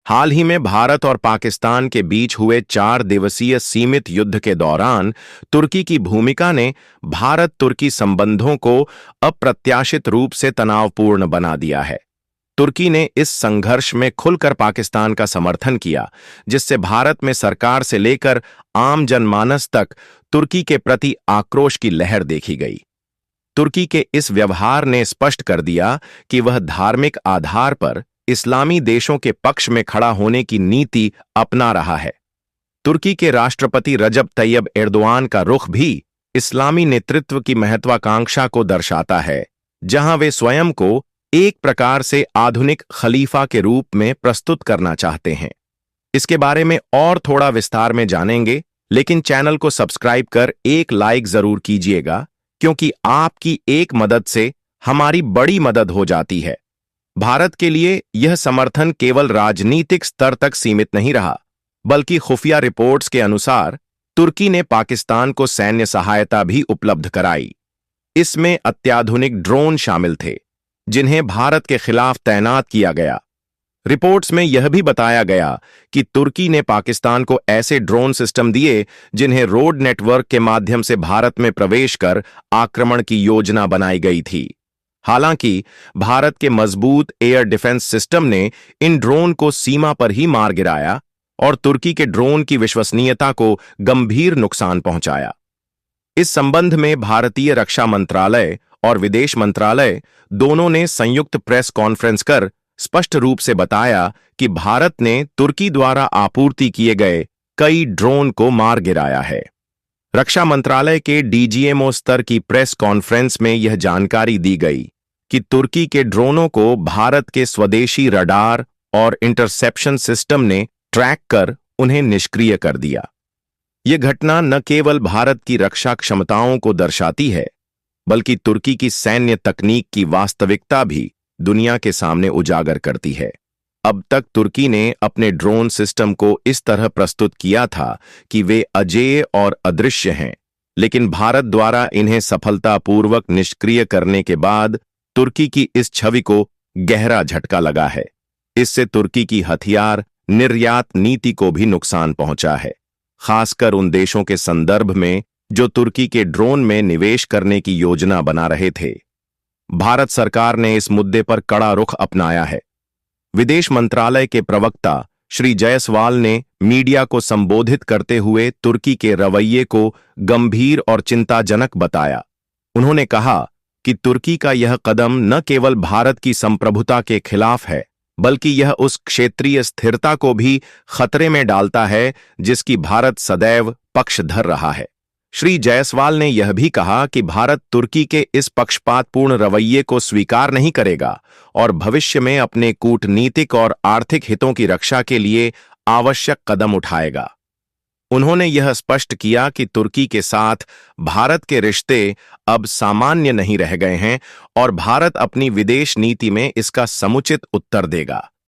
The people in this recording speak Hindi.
हाल ही में भारत और पाकिस्तान के बीच हुए 4 दिवसीय सीमित युद्ध के दौरान तुर्की की भूमिका ने भारत तुर्की संबंधों को अप्रत्याशित रूप से तनावपूर्ण बना दिया है। तुर्की ने इस संघर्ष में खुलकर पाकिस्तान का समर्थन किया, जिससे भारत में सरकार से लेकर आम जनमानस तक तुर्की के प्रति आक्रोश की लहर देखी गई। तुर्की के इस व्यवहार ने स्पष्ट कर दिया कि वह धार्मिक आधार पर इस्लामी देशों के पक्ष में खड़ा होने की नीति अपना रहा है। तुर्की के राष्ट्रपति रजब तैयब एर्दोआन का रुख भी इस्लामी नेतृत्व की महत्वाकांक्षा को दर्शाता है, जहां वे स्वयं को एक प्रकार से आधुनिक खलीफा के रूप में प्रस्तुत करना चाहते हैं। इसके बारे में और थोड़ा विस्तार में जानेंगे, लेकिन चैनल को सब्सक्राइब कर एक लाइक जरूर कीजिएगा, क्योंकि आपकी एक मदद से हमारी बड़ी मदद हो जाती है। भारत के लिए यह समर्थन केवल राजनीतिक स्तर तक सीमित नहीं रहा, बल्कि खुफिया रिपोर्ट्स के अनुसार तुर्की ने पाकिस्तान को सैन्य सहायता भी उपलब्ध कराई। इसमें अत्याधुनिक ड्रोन शामिल थे, जिन्हें भारत के खिलाफ तैनात किया गया। रिपोर्ट्स में यह भी बताया गया कि तुर्की ने पाकिस्तान को ऐसे ड्रोन सिस्टम दिए जिन्हें रोड नेटवर्क के माध्यम से भारत में प्रवेश कर आक्रमण की योजना बनाई गई थी। हालांकि भारत के मजबूत एयर डिफेंस सिस्टम ने इन ड्रोन को सीमा पर ही मार गिराया और तुर्की के ड्रोन की विश्वसनीयता को गंभीर नुकसान पहुंचाया। इस संबंध में भारतीय रक्षा मंत्रालय और विदेश मंत्रालय दोनों ने संयुक्त प्रेस कॉन्फ्रेंस कर स्पष्ट रूप से बताया कि भारत ने तुर्की द्वारा आपूर्ति किए गए कई ड्रोन को मार गिराया है। रक्षा मंत्रालय के डीजीएमओ स्तर की प्रेस कॉन्फ्रेंस में यह जानकारी दी गई कि तुर्की के ड्रोनों को भारत के स्वदेशी रडार और इंटरसेप्शन सिस्टम ने ट्रैक कर उन्हें निष्क्रिय कर दिया। यह घटना न केवल भारत की रक्षा क्षमताओं को दर्शाती है, बल्कि तुर्की की सैन्य तकनीक की वास्तविकता भी दुनिया के सामने उजागर करती है। अब तक तुर्की ने अपने ड्रोन सिस्टम को इस तरह प्रस्तुत किया था कि वे अजेय और अदृश्य हैं, लेकिन भारत द्वारा इन्हें सफलतापूर्वक निष्क्रिय करने के बाद तुर्की की इस छवि को गहरा झटका लगा है। इससे तुर्की की हथियार निर्यात नीति को भी नुकसान पहुंचा है, खासकर उन देशों के संदर्भ में जो तुर्की के ड्रोन में निवेश करने की योजना बना रहे थे। भारत सरकार ने इस मुद्दे पर कड़ा रुख अपनाया है। विदेश मंत्रालय के प्रवक्ता श्री जायसवाल ने मीडिया को संबोधित करते हुए तुर्की के रवैये को गंभीर और चिंताजनक बताया। उन्होंने कहा कि तुर्की का यह कदम न केवल भारत की संप्रभुता के खिलाफ है, बल्कि यह उस क्षेत्रीय स्थिरता को भी खतरे में डालता है जिसकी भारत सदैव पक्षधर रहा है। श्री जायसवाल ने यह भी कहा कि भारत तुर्की के इस पक्षपातपूर्ण रवैये को स्वीकार नहीं करेगा और भविष्य में अपने कूटनीतिक और आर्थिक हितों की रक्षा के लिए आवश्यक कदम उठाएगा। उन्होंने यह स्पष्ट किया कि तुर्की के साथ भारत के रिश्ते अब सामान्य नहीं रह गए हैं और भारत अपनी विदेश नीति में इसका समुचित उत्तर देगा।